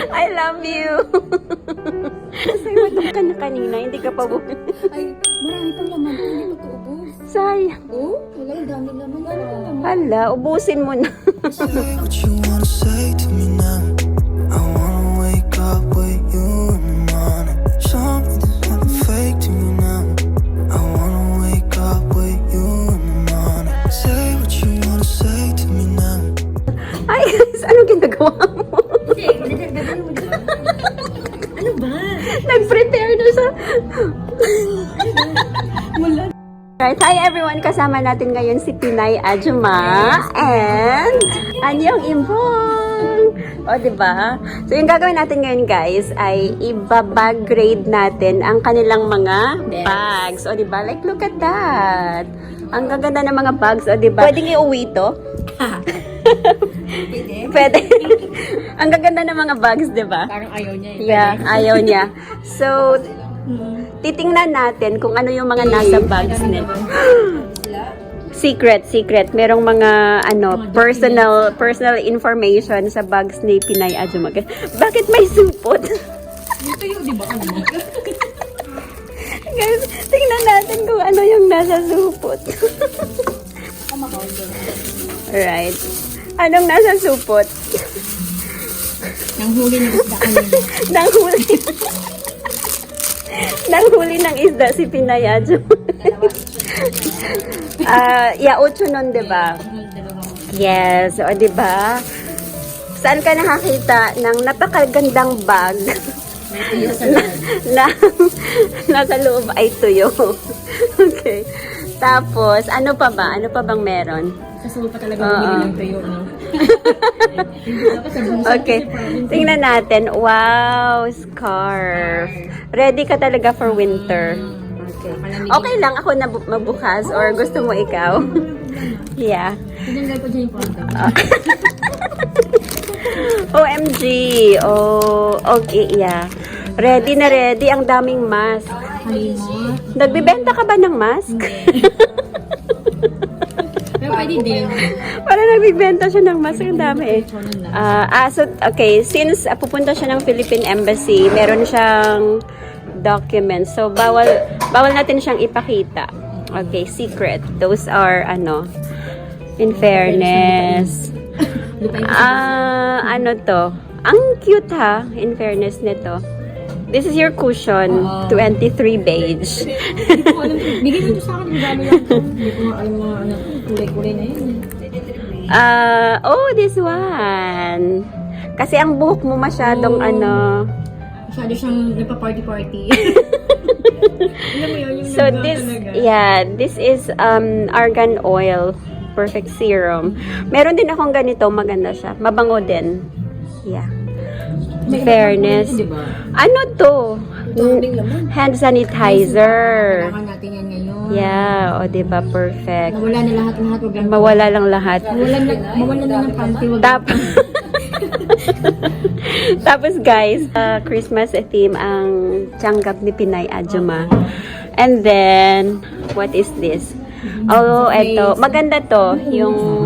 I love you. Sa'yo ka na kanina, hindi ka pa Ay, marami pang laman. Hindi pa ito ubos. Sayang. Oh, wala, ang dami laman. Wala pang laman. Hala, ubusin mo na. Say what you wanna say to me now. I wanna wake up with you in the morning. Show me there's nothing fake to me now. I wanna wake up with you in the morning. Say what you wanna say to me now. Ay, guys, anong ginagawa mo? Ano ba? Nag-prepare na sa... Right, hi everyone! Kasama natin ngayon si Pinay Ajuma and Anyong Impong! O, diba? So, yung gagawin natin ngayon, guys, ay ibabag grade natin ang kanilang mga bags. O, diba? Like, look at that! Ang gaganda ng mga bags, o, diba? Pwedeng iuwi to? Pwede. Ang gaganda ng mga bags, diba? Parang ayaw niya eh. Yeah, ayaw niya. So, titingnan natin kung ano yung mga nasa bags nila. Secret. Merong mga personal information sa bags ni Pinay Ajuma. Bakit may supot? Dito yung di ba kanina? Guys, tingnan natin kung ano yung nasa supot. Alright. Anong nasa supot? Nang huli ng isda kanina. Nanghuli ng isda si Pinay Ajuma. Yautso nun, diba? Yes, o diba? Saan ka nakakita ng napakagandang bag na nasa loob ay tuyo? Okay. Tapos, ano pa ba? Ano pa bang meron? Kasi pa talaga bumili ng tuyo, no? Okay. Tingnan natin. Wow, scarf. Ready ka talaga for winter. Okay. Okay lang ako na magbukas or gusto mo ikaw? Yeah. Tinanggal ko dyan yung konto. OMG. Oh, okay, yeah. Ready na ready. Ang daming mask. Halima. Nagbibenta ka ba ng mask? Pero pwede din. Para nagbibenta siya ng mask. Ang dami eh. So, okay. Since pupunta siya ng Philippine Embassy, meron siyang documents. So, bawal natin siyang ipakita. Okay, secret. Those are, in fairness. Ano to? Ang cute ha, in fairness nito. This is your cushion, 23 beige. Hindi ko alam. Bigay mo ito sa akin. Regalo lang ito. Hindi ko alam mga kulay-kulay na yun. This one. Kasi ang buhok mo masyadong Masyado siyang nagpa-party-party. Alam mo yun, yung So nag-vlog talaga. this is argan oil perfect serum. Meron din akong ganito, maganda siya. Mabango din. Yeah. May Fairness. iba pa rin, diba? Ano to? Daming laman. Hand sanitizer. Kailangan natin yan ngayon. Yeah, o diba perfect. Mawala na lahat. Wag lang. Mawala lang lahat. Mawala na ng panty. Wag Tapos guys, Christmas theme ang tsanggap ni Pinay Ajuma. And then, what is this? Oh, eto. Maganda to. Yung,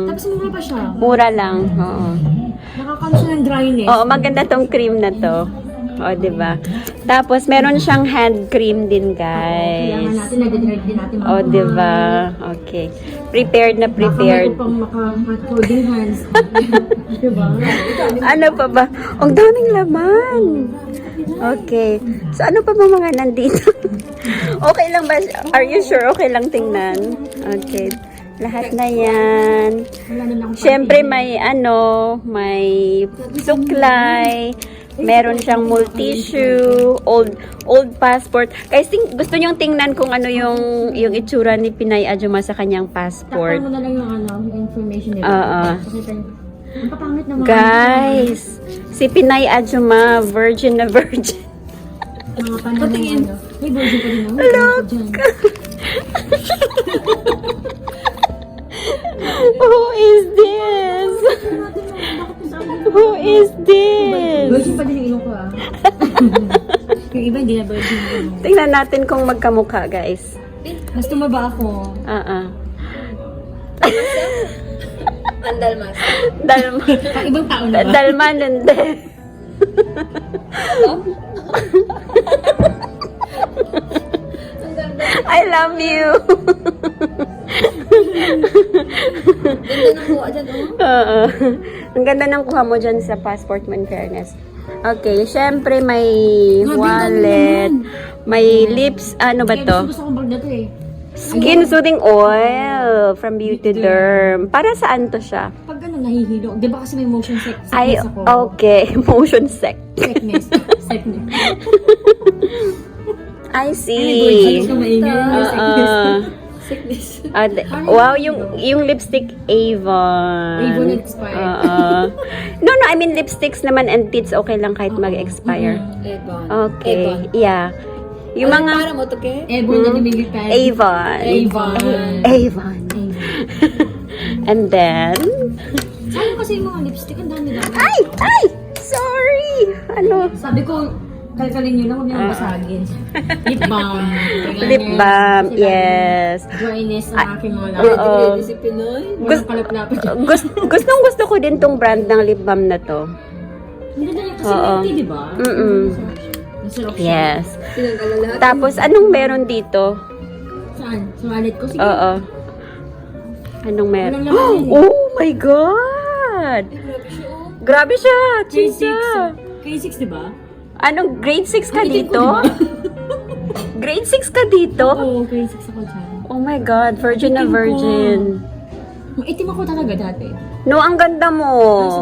Tapos mura pa siya. mura lang. Oo. Nakakano siya ng dryness. Oo, maganda tong cream na to. O, diba? Tapos, meron siyang hand cream din, Kailangan guys. natin, nag-drive din natin. O, diba? Okay. Prepared na prepared. Baka mayroon pang maka-holding hands. Diba? Ano pa ba? Ang daming laman. Okay. So, ano pa ba mga nandito? Okay lang ba? Are you sure? Okay lang tingnan. Okay. Lahat na yan. Wala na akong Siyempre, may may suklay. Meron siyang multi-issue, old passport. Kasi gusto niyong tingnan kung ano yung itsura ni Pinay Ajuma sa kanyang passport. Takpan mo na lang yung information nila. Oo. Ang papangit naman. Guys, si Pinay Ajuma, virgin na virgin. Mga panahon. May virgin pa din. Look! Who is this? Who is this? Virgin pa din yung ilong ko Yung iba hindi na virgin. Tingnan natin kung magkamukha, guys. Mas tumaba ako. Andalmas. Dalma. Ibang tao na ba? Dalman, hindi. I love you. Ganda ng kuha dyan, oh. Oo. Ang ganda ng kuha mo dyan sa passport mo, in fairness. Okay, syempre may wallet, may lips, ano ba Kaya to? gusto kong bag na to eh. Skin soothing oil from Beauty Derm. Para saan to siya? Pag ano, nahihilo. Di ba kasi may motion sickness Ay, ako? okay. Motion sick. Sickness. Sickness. I Ay, see. gusto maingay. Sickness. Sickness. Wow, yung lipstick Avon. Avon expired. No, I mean lipsticks naman and tits okay lang kahit mag-expire. Ebon. Okay, yeah. Yung mga mo to, ke? Ebon na namigil tayo. Avon. Avon. And then, Sayang kasi yung mga lipstick, ang dami-dami. ay! Sorry! Ano? Sabi ko, kalkalin nyo lang, huwag nyo nang basagin. Lip balm. Lip balm, yes. Dryness ang aking mga Oo. Si Pinoy. Walang kalap-lapit. Gusto ko din tong brand ng lip balm na to. Hindi na yun kasi Oo. minty, di ba? Mm-mm. Masarap siya. Yes. Tapos, anong meron dito? Saan? Sa wallet ko? Sige. Oo. Anong meron? Walang laman yun eh. Oh my God! Grabe siya! Grade 6. Chisa! Grade 6, di ba? Anong grade 6 ka Ay, hindi dito? ko, Grade 6 ka dito? Oo, grade 6 ako dyan. Oh my God, virgin na Itim ko. virgin. Maitim ako talaga dati. No, ang ganda mo.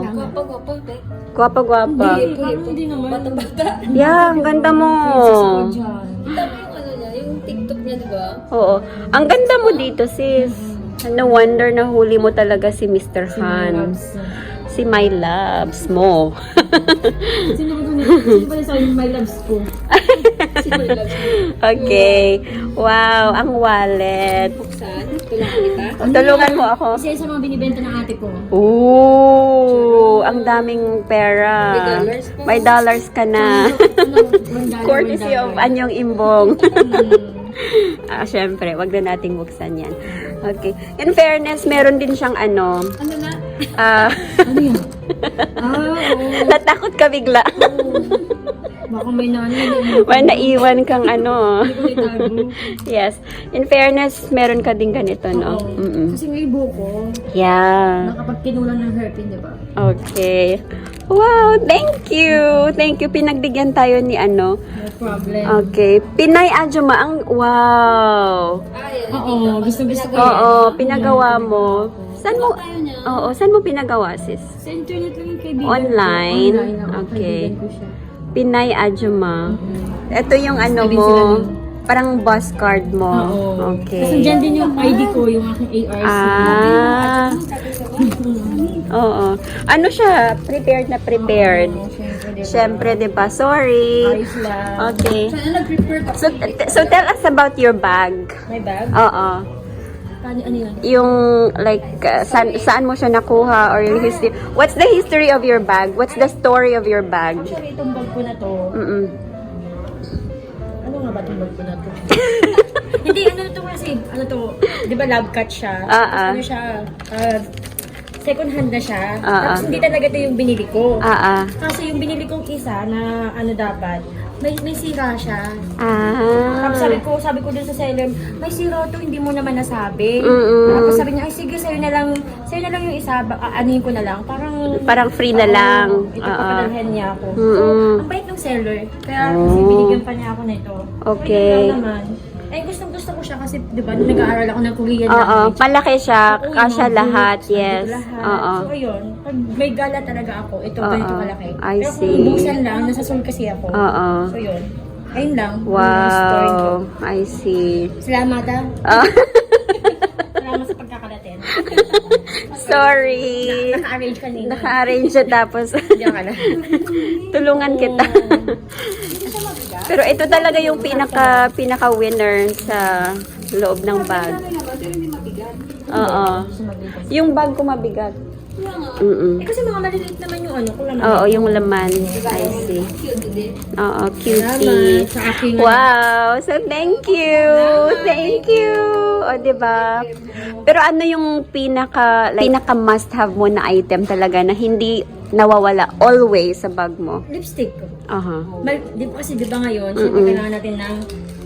Gwapo, te. Gwapa-gwapa. Parang hindi naman. Bata-bata. Yeah, ang ganda mo. Grade 6 ako dyan. Yung TikTok niya, di ba? Oo. Ang ganda mo dito, sis. No wonder na huli mo talaga si Mr. Han. Si My Loves mo. Sino ba sa my loves ko? Okay. Wow, ang wallet. Buksan, tulungan kita. Tulungan mo ako. Isa sa mga binibenta ng ate ko. Ooh, ang daming pera. May dollars pa. May dollars ka na. $1. Courtesy of Anyong Imbong. Syempre, wag na nating buksan yan. Okay. In fairness, meron din siyang ano. Ano na? Ano yan? Oo. Natakot ka bigla. Baka may nanay. May naiwan kang ano. Hindi ko itago. Yes. In fairness, meron ka din ganito, no? Oo. Mm-mm. Kasi may buko, Yeah. nakapag kinulang ng hairpin, di ba? Okay. Wow, thank you. Thank you. Pinagbigyan tayo ni ano. No problem. Okay. Pinay Ajuma, ang wow. Oo, gusto-gusto ko Oo, pinagawa mo. Saan mo? Oo, saan mo pinagawa, sis? Sa internet lang yung kaibigan Online? ko. Online ako, Okay. kaibigan ko siya. Pinay Ajuma. Ito yung ano Sabihin mo, sila nun. parang bus card mo. Oo. Okay. Kasi dyan din yung ID ko, yung aking ARC. Ah. Oo. Ano siya? Prepared na prepared. Siyempre, di ba? Sorry. Ayos lang. Okay. Sana nag-prepare ka. So tell us about your bag. May bag? Oo. Ano yun? Yung like saan mo siya nakuha or yung history. What's the history of your bag? What's the story of your bag? Actually, itong bag ko na to. Mm-mm. Ano nga ba itong bag ko na to? Hindi, ano to kasi, ano to, di ba lab cut siya? Ah, ah. Tapos ano siya, second hand na siya. Ah, Tapos ah. hindi talaga ito yung binili ko. Ah, ah. Kasi yung binili kong isa na ano dapat, may sira siya. Ah. Tapos sabi ko dun sa seller, may sira to, hindi mo naman nasabi. Mm-mm. Tapos sabi niya, ay sige, sa'yo na lang yung isa, anuhin ko na lang. Parang free na lang. Ito Oo. papadalhan niya ako. So, Mm-mm. ang bait ng seller. Kaya kasi Oh. binigyan pa niya ako nito. Okay. Ayun lang naman. Eh, gustong-gusto ko siya kasi, di ba, nung nag-aaral ako ng Korean Oo, language. malaki siya, Oo, yung kasya mga lahat, books, yes. nandito lahat. Oo. So, ayun. Pag may gala talaga ako, ito, Oo. ganito kalaki. I Pero see. kung busan lang, nasa Seoul kasi ako. Oo. So, yun. Ayun lang. Yun yung story ko. Wow, I see. Salamat, ah. Ah, Salamat sa pagkakalatin. sorry. Naka-arrange kanina. Naka-arrange siya tapos Diyan ka lang. tulungan kita. Pero ito talaga yung pinaka-winner sa loob ng bag. Oo. Yung bag ko mabigat. Mm-mm. Eh kasi mga maliliit naman yung ano, kung laman. Oo, yung laman. I see. Cute din. Oo, cutie. Salamat sa aking Wow! So, thank you! Thank you! O, diba? Pero ano yung pinaka must-have mo na item talaga na hindi nawawala always sa bag mo? lipstick. Aha. Di ba kasi di ba ngayon, syempre kailangan natin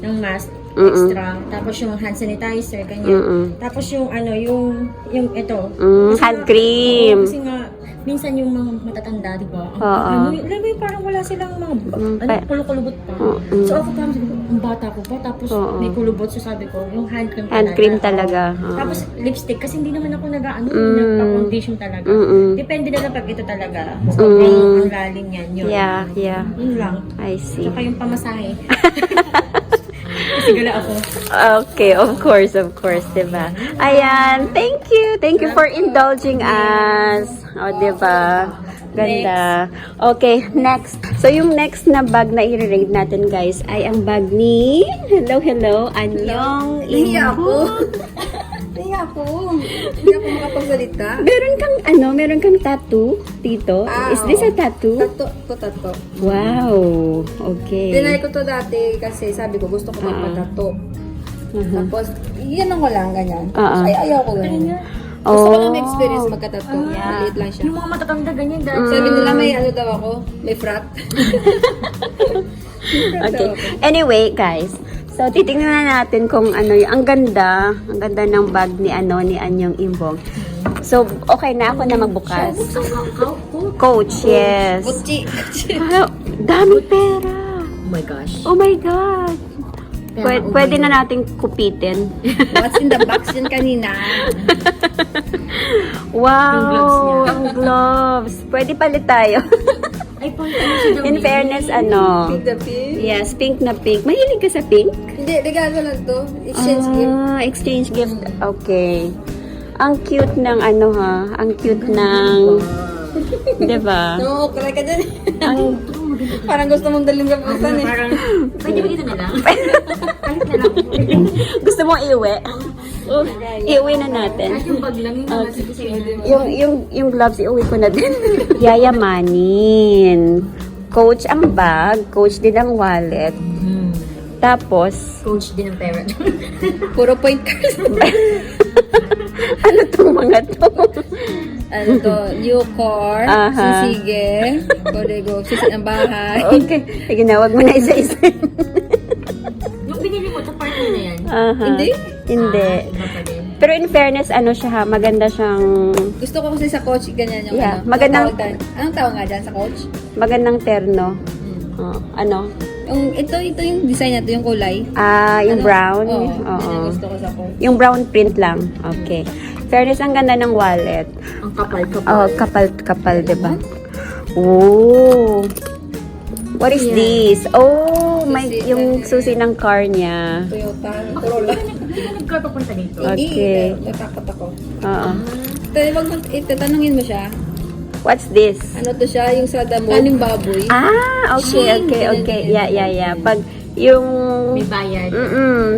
ng mask extra, tapos yung hand sanitizer, ganyan. Tapos yung ano, yung ito. Hand cream. Kasi nga, minsan yung mga matatanda, di ba? Oo. Alam mo yung parang wala silang mga kulukulubot pa. So ako parang sabi ko, ang bata ko pa, tapos may kulubot. So sabi ko, yung hand cream Hand cream talaga. Oo. Tapos lipstick, kasi hindi naman ako nagpa-foundation talaga. Depende na lang pag ito talaga. Sobrang ang lalim yan. Yun. Yeah. Yun lang. I see. Tsaka yung pamasahe. Kasi gala ako. Okay, of course, diba? Ayan, thank you. Thank you for indulging us. O, diba? Ganda. Okay, next. So, yung next na bag na i-rate natin, guys, ay ang bag ni... Hello, Anyong Nahiya Imbo. Nahiya ako. Hindi ako makapagsalita. Meron kang tattoo dito? Is this a tattoo? Tato. Wow. Okay. Tinry ko to dati kasi sabi ko gusto ko magpatato. Tapos, yan ko lang, ganyan. Ay, ayaw ko ganyan. Gusto ko lang may experience magkatato. Maliit lang siya. Yung mga matatanda ganyan dahil. Sabi nila may ano daw ako, may frat. Okay. Anyway, guys. So, titingnan na natin kung ano yung... Ang ganda ng bag ni Anyong Imbong. So, okay na ako na magbukas. Coach, yes. Gucci. Ah, dami pera. Oh my gosh. Oh my God. Pwede na nating kupitin. What's in the box yun kanina? Wow. Yung gloves. Pwede palit tayo. Ay, pang ano In fairness, ano... Pink the pink? Yes, pink na pink. Mahilig ka sa pink? Hindi, regalo lang to. Exchange gift. Exchange gift. Okay. Ang cute ng ano ha. Ang cute ng... Diba? No, kaya ka dyan. Ang... Parang gusto mong daling gabutan eh. Parang, pwede ba dito na lang? Kahit na lang. Gusto mong iuwi? Iuwi na natin. Kahit yung bag lang, yung mga sige sa'yo. Yung gloves, iuwi ko na din. Yayamanin. Coach ang bag. Coach din ang wallet. Tapos, Coach din ang pera. Puro point cards. ano tong mga to? Ano to? New car, Aha. sisige, bodego, sisi ng bahay. Okay. Sige na, wag mo na isa-isa. Yung binili mo, sa partner na yan. Aha. Hindi? Hindi. Iba pa din. Pero in fairness, ano siya ha, maganda siyang, Gusto ko kasi sa coach, ganyan yung Yeah, ano. magandang- Anong tawag nga dyan sa coach? magandang terno. Ano? Ito yung design na to, yung kulay. Yung Ano? brown? Oo, Oo. yan ang gusto ko sa coach. Yung brown print lang. Okay. Fairness, ang ganda ng wallet. Ang kapal-kapal. Oh, kapal, diba? Oh. What is this? Oh, may Susi. yung susi ng car niya. Toyota, Corolla. Hindi ka nag-car papunta dito. Okay. Hindi, natakot ako. Oo. Tanungin mo siya. What's this? Ano to siya? Yung sa damo. Kaning baboy. Okay. Yeah. Pag yung May bayad.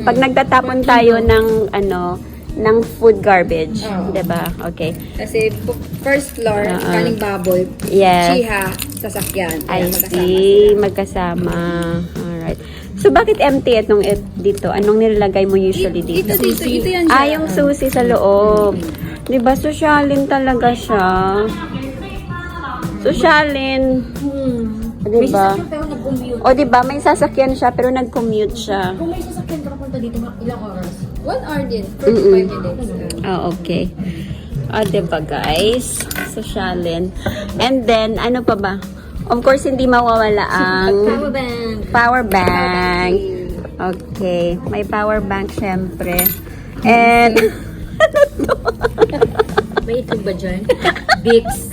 pag nagtatapon tayo ng ng food garbage, Oo. 'di ba? Okay. Kasi first floor, kaning baboy. Yes. Chiha, sasakyan. I Kaya magkasama see. Magkasama. Alright. So, bakit empty itong dito? Anong nilalagay mo usually dito? Ito yan siya. Yung susi sa loob. Diba, sosyalin talaga siya. Sosyalin. May Diba? sasakyan pero nag-commute. O, diba, may sasakyan siya, pero nag-commute siya. Kung may sasakyan ka papunta dito, ilang oras? 1 hour din. 45 minutes. Okay. O, diba, guys? Sosyalin. And then, ano pa ba? Of course, hindi mawawala ang Power bank. power bank. Okay. May power bank, syempre. And, May itlog ba dyan? Bix.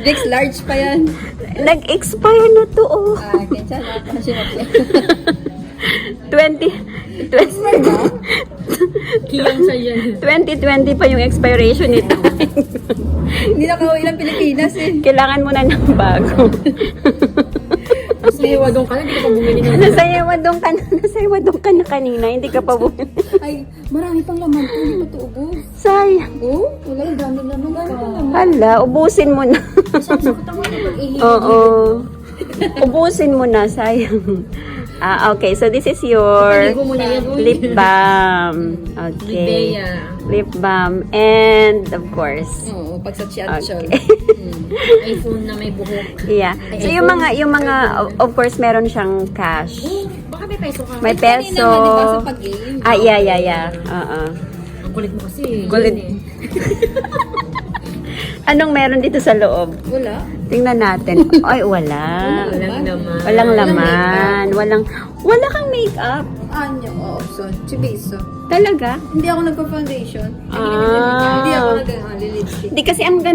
Bix large pa yan. nag-expire na to, oh. Kaya na. Kasi 20 Kiyang sa yan. 2020 pa yung expiration nito. Hindi na kauwi ng Pilipinas eh. Kailangan mo na ng bago. Kasi wadong ka na, hindi ka pa bumili ng Nasa iwadong ka na kanina, hindi ka pa bumili. Ay, marami pang laman to. Hindi pa to ubos. Sayang. Oh, wala yung dami laman pa. Hala, ubusin mo na. Sakit ako na pag-ihigit. Oo. Ubusin mo na, sayang. Okay, so this is your Paligo mo na yan. lip balm. Okay. Libea. Lip balm. And, of course, Oo, pag sa chat-chat. okay. iPhone na may buhok. Yeah. So, yung mga, of course, meron siyang cash. Baka may peso ka. May Kanina peso. nga, di ba, sa pag-game? Yeah. Oo. Ang kulit mo kasi. Kulit. Yun Anong meron dito sa loob? Wala. Tingnan natin. Ay, wala. Walang naman. Walang laman. Wala kang makeup. Anyo, option. Chibiso. Talaga? Hindi ako nagpa-foundation. Ah. Hindi ako nag-lipstick. Hindi kasi ang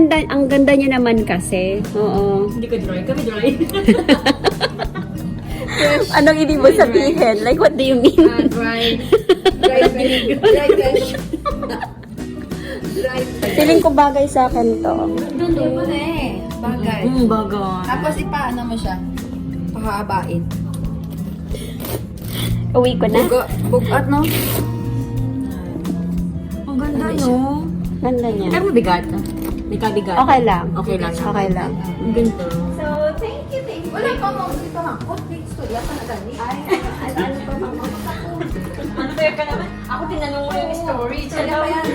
ganda niya naman kasi. Oo. Hindi ka dry. Kami dry. Anong hindi mo sabihin? Like, what do you mean? Dry. Dry fresh. Dry fresh. Dry fresh. Feeling ko bagay sa akin to. Hindi mo na eh. Bagay. Bagay. Tapos ipaano mo siya? Pahabain. Uwi ko na. Bugat, no? Ang ganda, no? Ganda niya. Pero mabigat. May kabigat. Okay lang. Okay lang. Okay lang. Ang ganda. So, thank you. Wala pa mo. Dito ha. Big story. Ako na gani. Ay, ano pa mga Ano kaya ka naman? Ako tinanong mo yung story. Kaya pa yan.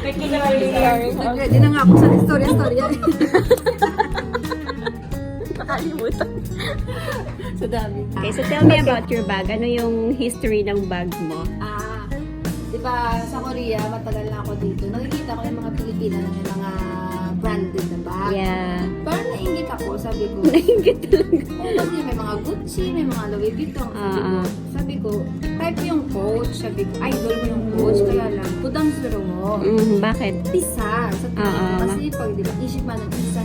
May kinarali. Ready na nga ako sa story. Nakalimutan. Sa dami. Okay, so tell me about your bag. Ano yung history ng bag mo? Di ba sa Korea, matagal na ako dito. Nakikita ko yung mga Pilipina na yung mga branded na bag. Yeah. Parang nainggit ako, sabi ko. Nainggit talaga. Oo, kasi may mga Gucci, may mga Louis Vuitton. Sabi ko, type yung coach. Sabi ko, idol mo yung coach. Kaya lang, pudang suro mo. Bakit? Isa. Sa kasi pag, di ba, isip man ng isa.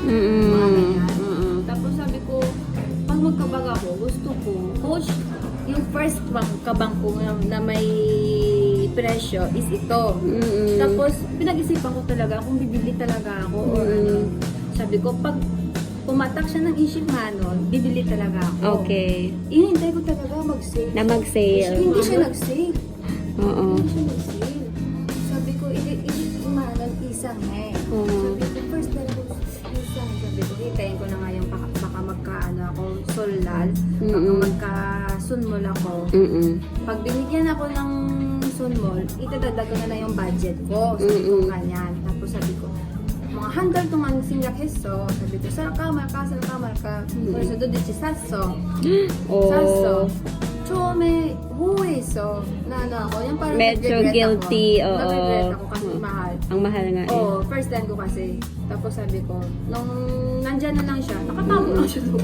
Mga ganyan. Tapos sabi ko, pag magkabag ako, gusto ko, coach, yung first kabang ko na may presyo is ito. Tapos, pinag-isipan ko talaga kung bibili talaga ako or ano. Sabi ko, pag pumatak siya ng issue manon, bibili talaga ako. Okay. Inintay ko talaga mag-sale. Na mag-sale. Hindi siya nag-sale. Oo. Hindi siya nag-sale. Sabi ko, manon isang eh. Sabi ko, first time ko isang. Sabi ko, hintayin ko na nga yung baka magkaano ako, solal. Baka magka-sunmol ako. Pag binigyan ako ng sunmol, itadadag ko na lang yung budget ko. Sabi ko ganyan. Tapos sabi ko, mga handal tungan sinyak heso. Sabi ko, salkamar ka. Verso do dichi sasso. Sasso. Chome, huweso. Na ano ako, yung parang Medyo nag-regret guilty, ako. oo. Nag-regret ako kasi mahal. Ang mahal nga eh. Oh, first time ko kasi. Tapos sabi ko, nung nandyan na lang siya, nakatago lang siya doon.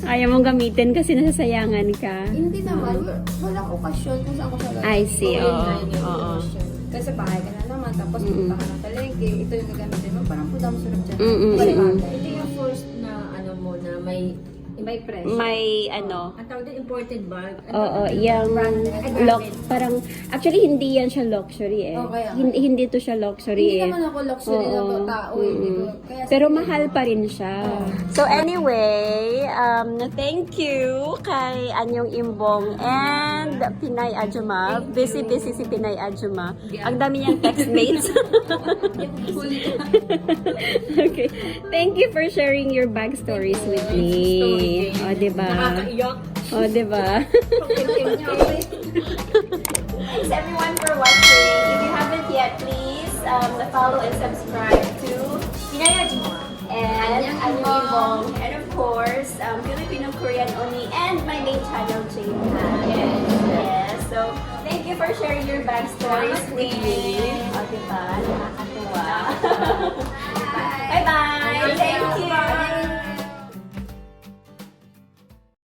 Ayaw mong gamitin kasi nasasayangan ka. Hindi naman, walang okasyon kung saan ko siya I see, Oo, oo. yun na yun yung Oo. okasyon. Kasi bahay ka na naman, tapos punta ka ng palengke, ito yung gagamitin mo, parang puta mo surap dyan. Ito yung first na ano mo na may fresh. May ano, ang tawag din imported bag. oo, yung parang, actually hindi yan siya luxury eh. Okay, okay. Hindi to siya luxury Hindi eh. naman ako luxury na tao, hindi ko. Kaya Pero mahal pa rin siya. So anyway, thank you kay Anyong Imbong and Pinay Ajuma. Busy si Pinay Ajuma. Ang dami niyang textmates. Okay. Thank you for sharing your bag stories with me. O, diba? Nakakaiyak. O, diba? Thanks everyone for watching. If you haven't yet, please follow and subscribe to Pinaya mo. and Anyong Imbong, and of course, Filipino Korean only, and my main channel, Jane. Yes. So, thank you for sharing your bag stories with me.